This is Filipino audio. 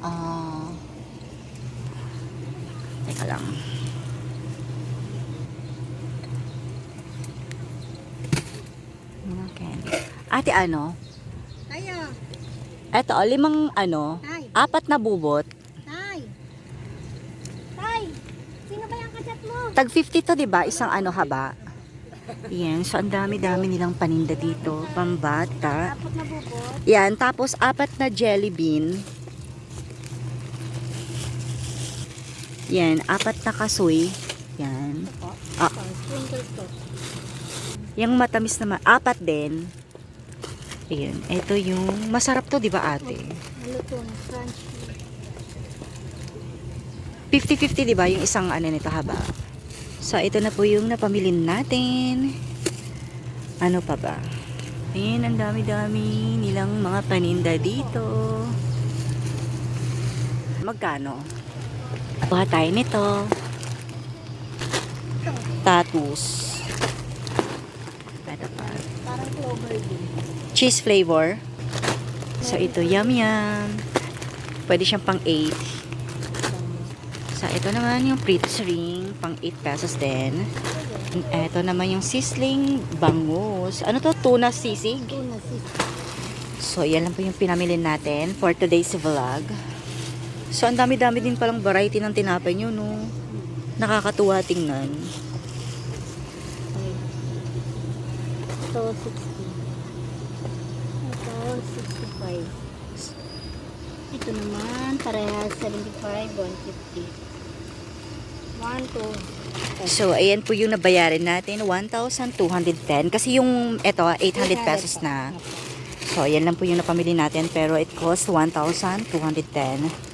Ah, teka lang. Mga candy. Ate, ano? Tayo. Eto, 5 ano, Tay. 4 na bubot. Tay. Tay. Sino ba yung kachat mo? Tag 50 to, 'di ba? Isang ano haba. Yan, so ang dami-dami nilang paninda dito, pambata. Apat na bubot. Yan, tapos 4 na jelly bean. Yan, 4 na kasoy. Yan. Ah. Sprinkles to. Yung matamis naman, 4 din. Ayan, ito yung masarap to, 'di ba, ate? Maluto na. Crunchy. 50-50, 'di ba, yung isang ano nito haba. So, ito na po yung napamilin natin. Ano pa ba? Ayan, ang dami-dami nilang mga paninda dito. Magkano? Kuha tayo nito. Tattoos. Ito pa. Parang clover din. Cheese flavor. So, ito, yum-yum. Pwede siyang pang 8. So, ito naman yung Fritz ring, pang 8 pesos din. Ito naman yung sizzling bangus. Ano to? Tuna sisig? Tuna sis. So, yan lang po yung pinamili natin for today's vlog. So, ang dami-dami din palang variety ng tinapay nyo, no? Nakakatuwa tingnan. Ito 60. Ito 65. Ito naman parehas 75, 150. 1, 2. So, ayan po yung nabayarin natin, 1,210. Kasi yung, eto, 800 pesos na. So, ayan lang po yung napamili natin. Pero it cost 1,210.